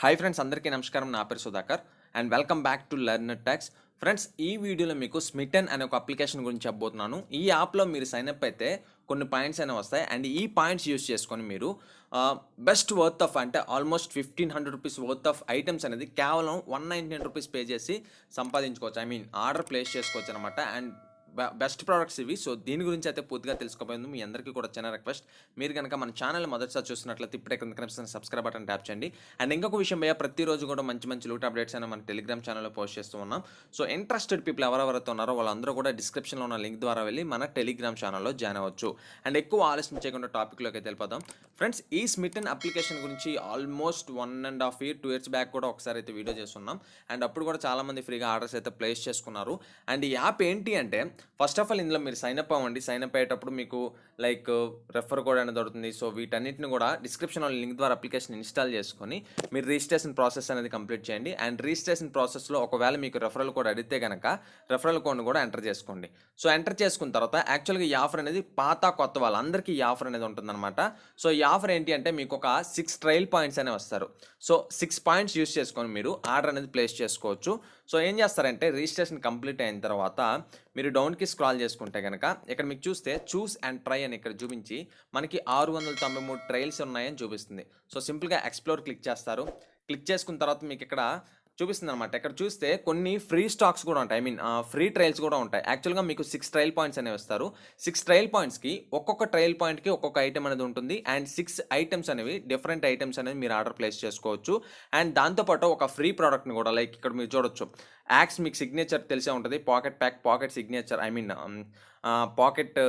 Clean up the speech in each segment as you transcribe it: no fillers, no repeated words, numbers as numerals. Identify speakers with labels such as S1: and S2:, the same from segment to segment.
S1: Hi friends, అందరికీ నమస్కారం. నా పేరు Sudhakar and welcome back to learner tax. Friends, ఈ వీడియోలో మీకు స్మిటన్ అనే ఒక అప్లికేషన్ గురించి చెప్పబోతున్నాను. ఈ యాప్లో మీరు సైన్ అప్ అయితే కొన్ని పాయింట్స్ అనేవి వస్తాయి అండ్ ఈ పాయింట్స్ యూస్ చేసుకొని మీరు బెస్ట్ వర్త్ ఆఫ్ అంటే almost 1500 rupees worth of items అనేది కేవలం 199 రూపీస్ పే చేసి సంపాదించుకోవచ్చు. ఆర్డర్ ప్లేస్ చేసుకోవచ్చు అనమాట. అండ్ బెస్ట్ ప్రోడక్ట్స్ ఇవి. సో దీని గురించి అయితే పూర్తిగా తెలుసుకోబోయింది. మీ అందరికీ కూడా చిన్న రిక్వెస్ట్, మీరు కనుక మన ఛానల్ మొదటిసారి చూస్తున్నట్లయితే ఇప్పుడే కనిపిస్తున్న సబ్స్క్రైబ్ బటన్ ట్యాప్ చేయండి. అండ్ ఇంకొక విషయం భయ్య, ప్రతిరోజు కూడా మంచి లూట్ అప్డేట్స్ అయినా మన టెలిగ్రామ్ ఛానల్లో పోస్ట్ చేస్తూ ఉన్నాం. సో ఇంట్రెస్టెడ్ పీపుల్ ఎవరెవరైతే ఉన్నారో వాళ్ళందరూ కూడా డిస్క్రిప్షన్లో ఉన్న లింక్ ద్వారా వెళ్ళి మన టెలిగ్రామ్ ఛానల్లో జాయిన్ అవ్వచ్చు. అండ్ ఎక్కువ ఆలస్యం చేయకుండా టాపిక్లోకి అయితే వెళ్ళిపోదాం. ఫ్రెండ్స్, ఈ స్మిటన్ అప్లికేషన్ గురించి ఆల్మోస్ట్ 1.5 years 2 years బ్యాక్ కూడా ఒకసారి అయితే వీడియో చేస్తున్నాం. అండ్ అప్పుడు కూడా చాలామంది ఫ్రీగా ఆర్డర్స్ అయితే ప్లేస్ చేసుకున్నారు. అండ్ ఈ యాప్ ఏంటి అంటే, ఫస్ట్ ఆఫ్ ఆల్ ఇందులో మీరు సైన్ అప్ అవ్వండి. సైన్ అప్ అయ్యేటప్పుడు మీకు లైక్ రెఫర్ కోడ్ అనేది దొరుకుతుంది. సో వీటన్నిటిని కూడా డిస్క్రిప్షన్లో లింక్ ద్వారా అప్లికేషన్ ఇన్స్టాల్ చేసుకొని మీరు రిజిస్ట్రేషన్ ప్రాసెస్ అనేది కంప్లీట్ చేయండి. అండ్ రిజిస్ట్రేషన్ ప్రాసెస్లో ఒకవేళ మీకు రెఫరల్ కోడ్ అడిగితే కనుక రెఫరల్ కోడ్ని కూడా ఎంటర్ చేసుకోండి. సో ఎంటర్ చేసుకున్న తర్వాత యాక్చువల్గా ఈ ఆఫర్ అనేది పాత కొత్త వాళ్ళందరికీ ఈ ఆఫర్ అనేది ఉంటుందన్నమాట. సో ఈ ఆఫర్ ఏంటి అంటే, మీకు ఒక 6 ట్రయల్ పాయింట్స్ అనేవి వస్తారు. సో 6 పాయింట్స్ యూస్ చేసుకొని మీరు ఆర్డర్ అనేది ప్లేస్ చేసుకోవచ్చు. సో ఏం చేస్తారంటే, రిజిస్ట్రేషన్ కంప్లీట్ అయిన తర్వాత మీరు డౌన్కి స్క్రాల్ చేసుకుంటే కనుక ఇక్కడ మీకు చూస్తే చూస్ అండ్ ట్రై అని ఇక్కడ చూపించి మనకి 693 ట్రయల్స్ ఉన్నాయని చూపిస్తుంది. సో సింపుల్గా ఎక్స్ప్లోర్ క్లిక్ చేస్తారు. క్లిక్ చేసుకున్న తర్వాత మీకు ఇక్కడ చూపిస్తుంది అనమాట. ఇక్కడ చూస్తే కొన్ని ఫ్రీ స్టాక్స్ కూడా ఉంటాయి. ఫ్రీ ట్రయల్స్ కూడా ఉంటాయి. యాక్చువల్గా మీకు 6 ట్రయల్ పాయింట్స్ అనేవి ఇస్తారు. 6 ట్రయల్ పాయింట్స్కి ఒక్కొక్క ట్రయల్ పాయింట్కి ఒక్కొక్క ఐటమ్ అనేది ఉంటుంది. అండ్ 6 ఐటమ్స్ అనేవి డిఫరెంట్ ఐటమ్స్ అనేవి మీరు ఆర్డర్ ప్లేస్ చేసుకోవచ్చు. అండ్ దాంతోపాటు ఒక ఫ్రీ ప్రోడక్ట్ని కూడా, లైక్ ఇక్కడ మీరు చూడొచ్చు, యాక్స్ మీకు సిగ్నేచర్ తెలిసే ఉంటుంది. Pocket pack, pocket signature, pocket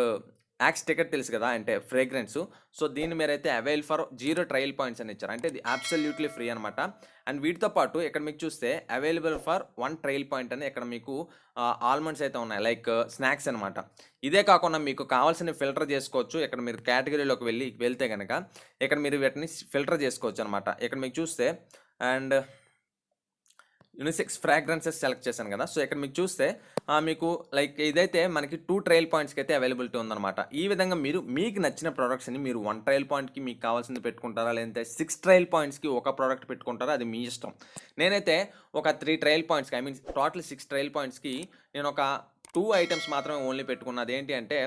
S1: యాక్స్ టికెట్ తెలుసు కదా, అంటే ఫ్రేగ్రెన్స్. సో దీన్ని మీరైతే అవైల్ ఫర్ 0 ట్రయల్ పాయింట్స్ అని ఇచ్చారు. అంటే ఇది అబ్సల్యూట్లీ ఫ్రీ అనమాట. అండ్ వీటితో పాటు ఇక్కడ మీకు చూస్తే అవైలబుల్ ఫర్ 1 ట్రయల్ పాయింట్ అని ఇక్కడ మీకు ఆల్మండ్స్ అయితే ఉన్నాయి, లైక్ స్నాక్స్ అనమాట. ఇదే కాకుండా మీకు కావాల్సిన ఫిల్టర్ చేసుకోవచ్చు. ఇక్కడ మీరు కేటగిరీలోకి వెళ్తే కనుక ఇక్కడ మీరు వీటిని ఫిల్టర్ చేసుకోవచ్చు అనమాట. ఇక్కడ మీకు చూస్తే అండ్ యూనిసెక్స్ ఫ్రాగ్రెన్సెస్ సెలెక్ట్ చేశాను కదా. సో ఇక్కడ మీకు చూస్తే మీకు లైక్ ఇదైతే మనకి 2 ట్రయల్ పాయింట్స్కి అయితే అవైలబిలిటీ ఉందన్నమాట. ఈ విధంగా మీకు నచ్చిన ప్రోడక్ట్స్ని మీరు 1 ట్రయల్ పాయింట్కి మీకు కావాల్సింది పెట్టుకుంటారా, లేదంటే 6 ట్రయల్ పాయింట్స్కి ఒక ప్రోడక్ట్ పెట్టుకుంటారా, అది మీ ఇష్టం. నేనైతే ఒక 3 ట్రయల్ పాయింట్స్కి టోటల్ 6 ట్రయల్ పాయింట్స్కి నేను ఒక 2 ఐటమ్స్ మాత్రమే ఓన్లీ పెట్టుకున్నాను. అదేంటి అంటే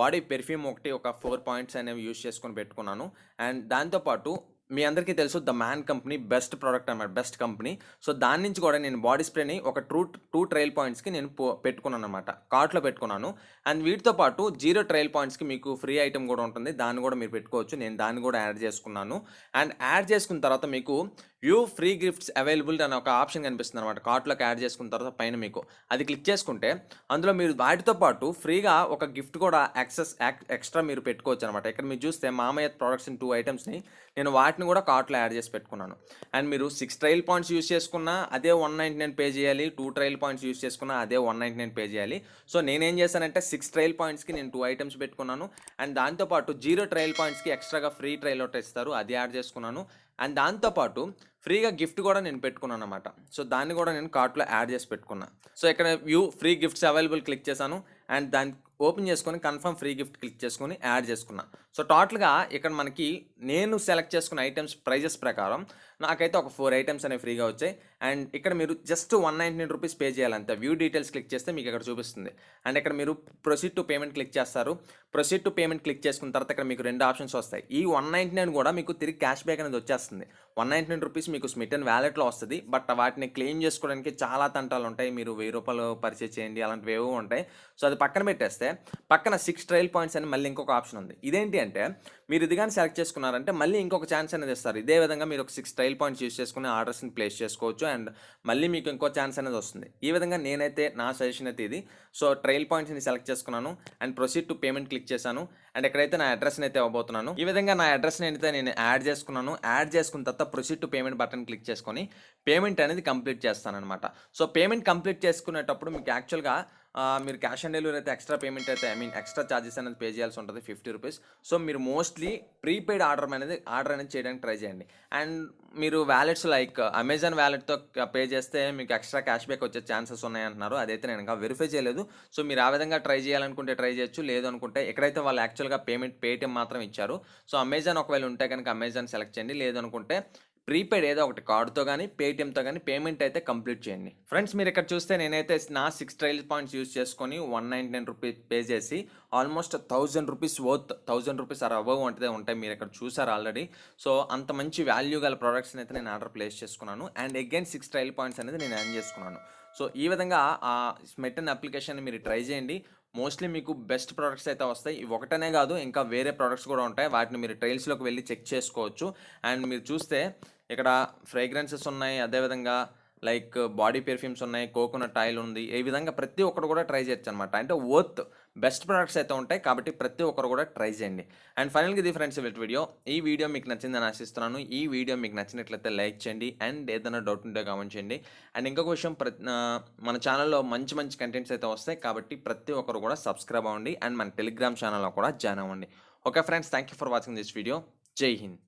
S1: బాడీ పెర్ఫ్యూమ్ ఒకటి, ఒక 4 పాయింట్స్ అనేవి యూజ్ చేసుకొని పెట్టుకున్నాను. అండ్ దాంతోపాటు మీ అందరికీ తెలుసు the man company best product అన్నమాట, బెస్ట్ కంపెనీ. సో దాని నుంచి కూడా నేను బాడీ స్ప్రేని ఒక 2 ట్రయల్ పాయింట్స్కి నేను పెట్టుకున్నాను అనమాట, కార్ట్లో పెట్టుకున్నాను. అండ్ వీటితో పాటు 0 ట్రయల్ పాయింట్స్కి మీకు ఫ్రీ ఐటమ్ కూడా ఉంటుంది, దాన్ని కూడా మీరు పెట్టుకోవచ్చు. నేను దాన్ని కూడా యాడ్ చేసుకున్నాను. అండ్ యాడ్ చేసుకున్న తర్వాత మీకు వ్యూ ఫ్రీ గిఫ్ట్స్ అవైలబుల్ అనే ఒక ఆప్షన్ కనిపిస్తుంది అనమాట. కార్ట్లోకి యాడ్ చేసుకున్న తర్వాత పైన మీకు అది క్లిక్ చేసుకుంటే అందులో మీరు వాటితో పాటు ఫ్రీగా ఒక గిఫ్ట్ కూడా ఎక్స్ట్రా మీరు పెట్టుకోవచ్చు అనమాట. ఇక్కడ మీరు చూస్తే మామయ్య ప్రోడక్ట్స్ 2 ఐటమ్స్ని నేను వాటిని కూడా కార్ట్లో యాడ్ చేసి పెట్టుకున్నాను. అండ్ మీరు 6 ట్రయల్ పాయింట్స్ యూస్ చేసుకున్నా అదే 199 పే చేయాలి, 2 ట్రయల్ పాయింట్స్ యూస్ చేసుకున్నా అదే 199 పే చేయాలి. సో నేనేం చేశానంటే 6 ట్రయల్ పాయింట్స్కి నేను 2 ఐటమ్స్ పెట్టుకున్నాను. అండ్ దాంతోపాటు 0 ట్రయల్ పాయింట్స్కి ఎక్స్ట్రాగా ఫ్రీ ట్రయల్ ఒకటి ఇస్తారు, అది యాడ్ చేసుకున్నాను. అండ్ దాంతోపాటు ఫ్రీగా గిఫ్ట్ కూడా నేను పెట్టుకున్నాను అనమాట. సో దాన్ని కూడా నేను కార్ట్లో యాడ్ చేసి పెట్టుకున్నాను. సో ఇక్కడ view free gifts available click చేశాను. అండ్ దాన్ని ఓపెన్ చేసుకొని కన్ఫర్మ్ ఫ్రీ గిఫ్ట్ క్లిక్ చేసుకొని యాడ్ చేసుకున్నాను. సో టోటల్గా ఇక్కడ మనకి నేను సెలెక్ట్ చేసుకున్న ఐటమ్స్ ప్రైజెస్ ప్రకారం నాకైతే ఒక 4 ఐటమ్స్ అనేవి ఫ్రీగా వచ్చాయి. అండ్ ఇక్కడ మీరు జస్ట్ 199 రూపీస్ పే చేయాలంటే వ్యూ డీటెయిల్స్ క్లిక్ చేస్తే మీకు ఇక్కడ చూపిస్తుంది. అండ్ ఇక్కడ మీరు ప్రొసీడ్ టు పేమెంట్ క్లిక్ చేస్తారు. ప్రొసీడ్ టు పేమెంట్ క్లిక్ చేసుకున్న తర్వాత ఇక్కడ మీకు 2 ఆప్షన్స్ వస్తాయి. ఈ 199 కూడా మీకు తిరిగి క్యాష్ బ్యాక్ అనేది వచ్చేస్తుంది. 199 రూపీస్ మీకు స్మిటన్ వ్యాలెట్లో వస్తుంది. బట్ వాటిని క్లెయిమ్ చేసుకోవడానికి చాలా తంటాలు ఉంటాయి. మీరు 1000 రూపాయలు పర్చేస్ చేయండి, అలాంటివి ఏవో ఉంటాయి. సో అది పక్కన పెట్టేస్తే పక్కన 6 ట్రయల్ పాయింట్స్ అని మళ్ళీ ఇంకొక ఆప్షన్ ఉంది. ఇదేంటి అంటే, మీరు ఇది కానీ సెలెక్ట్ చేసుకున్నారంటే మళ్ళీ ఇంకొక ఛాన్స్ అనేది ఇస్తారు. ఇదే విధంగా మీరు ఒక 6 ట్రయల్ పాయింట్స్ యూస్ చేసుకుని ఆర్డర్స్ని ప్లేస్ చేసుకోవచ్చు. అండ్ మళ్ళీ మీకు ఇంకో ఛాన్స్ అనేది వస్తుంది. ఈ విధంగా నేనైతే నా సజెషన్ అయితే ఇది. సో ట్రయల్ పాయింట్స్ని సెలెక్ట్ చేసుకున్నాను and proceed to payment click చేశాను. అండ్ ఎక్కడైతే నా అడ్రస్ని అయితే ఇవ్వబోతున్నాను. ఈ విధంగా నా అడ్రస్ని అయితే నేను యాడ్ చేసుకున్నాను. యాడ్ చేసుకున్న తర్వాత proceed to payment button click చేసుకొని పేమెంట్ అనేది కంప్లీట్ చేస్తాను అనమాట. సో పేమెంట్ కంప్లీట్ చేసుకునేటప్పుడు మీకు యాక్చువల్గా మీరు క్యాష్ ఆన్ డెలివరీ అయితే ఎక్స్ట్రా పేమెంట్ అయితే ఎక్స్ట్రా ఛార్జెస్ అనేది పే చేయాల్సి ఉంటుంది, 50 రూపీస్. సో మీరు మోస్ట్లీ ప్రీపెయిడ్ ఆర్డర్ అనేది చేయడానికి ట్రై చేయండి. అండ్ మీరు వ్యాలెట్స్ లైక్ అమెజాన్ వ్యాలెట్తో పే చేస్తే మీకు ఎక్స్ట్రా క్యాష్ బ్యాక్ వచ్చే ఛాన్సెస్ ఉన్నాయంటున్నారు. అదైతే నేను ఇంకా వెరిఫై చేయలేదు. సో మీరు ఆ విధంగా ట్రై చేయాలనుకుంటే ట్రై చేయొచ్చు. లేదు అనుకుంటే ఎక్కడైతే వాళ్ళు యాక్చువల్గా పేమెంట్ పేటిఎం మాత్రం ఇచ్చారు. సో అమెజాన్ ఒకవేళ ఉంటే కనుక అమెజాన్ సెలెక్ట్ చేయండి. లేదు అనుకుంటే ప్రీపెయిడ్ ఏదో ఒకటి కార్డుతో కానీ పేటిఎంతో కానీ పేమెంట్ అయితే కంప్లీట్ చేయండి. ఫ్రెండ్స్ మీరు ఇక్కడ చూస్తే నేనైతే నా 6 ట్రయల్ పాయింట్స్ యూస్ చేసుకొని 199 రూపీస్ పే చేసి almost 1000 rupees worth 1000 rupees or above అంటే ఉంటాయి. మీరు ఇక్కడ చూసారు ఆల్రెడీ. సో అంత మంచి వాల్యూ గల ప్రోడక్ట్స్ని అయితే నేను ఆర్డర్ ప్లేస్ చేసుకున్నాను అండ్ అగైన్ 6 ట్రయల్ పాయింట్స్ అనేది నేను ఎర్న్ చేసుకున్నాను. సో ఈ విధంగా ఆ స్మిట్టన్ అప్లికేషన్ మీరు ట్రై చేయండి. మోస్ట్లీ మీకు బెస్ట్ ప్రోడక్ట్స్ అయితే వస్తాయి. ఇవి ఒకటనే కాదు, ఇంకా వేరే ప్రోడక్ట్స్ కూడా ఉంటాయి. వాటిని మీరు ట్రయల్స్లోకి వెళ్ళి చెక్ చేసుకోవచ్చు. అండ్ మీరు చూస్తే ఇక్కడ ఫ్రేగ్రెన్సెస్ ఉన్నాయి, అదేవిధంగా లైక్ బాడీ పెర్ఫ్యూమ్స్ ఉన్నాయి, కోకోనట్ ఆయిల్ ఉంది. ఈ విధంగా ప్రతి ఒక్కరు కూడా ట్రై చేయొచ్చు అనమాట. అంటే వర్త్ బెస్ట్ ప్రోడక్ట్స్ అయితే ఉంటాయి కాబట్టి ప్రతి ఒక్కరు కూడా ట్రై చేయండి. అండ్ ఫైనల్గా ఇది ఫ్రెండ్స్ వీడియో. ఈ వీడియో మీకు నచ్చిందని ఆశిస్తున్నాను. ఈ వీడియో మీకు నచ్చినట్లయితే లైక్ చేయండి అండ్ ఏదైనా డౌట్ ఉంటే కామెంట్ చేయండి. అండ్ ఇంకొక విషయం, మన ఛానల్లో మంచి మంచి కంటెంట్స్ అయితే వస్తాయి కాబట్టి ప్రతి ఒక్కరు కూడా సబ్స్క్రైబ్ అవ్వండి అండ్ మన టెలిగ్రామ్ ఛానల్లో కూడా జాయిన్ అవ్వండి. Okay friends, thank you for watching this video. జై హింద్.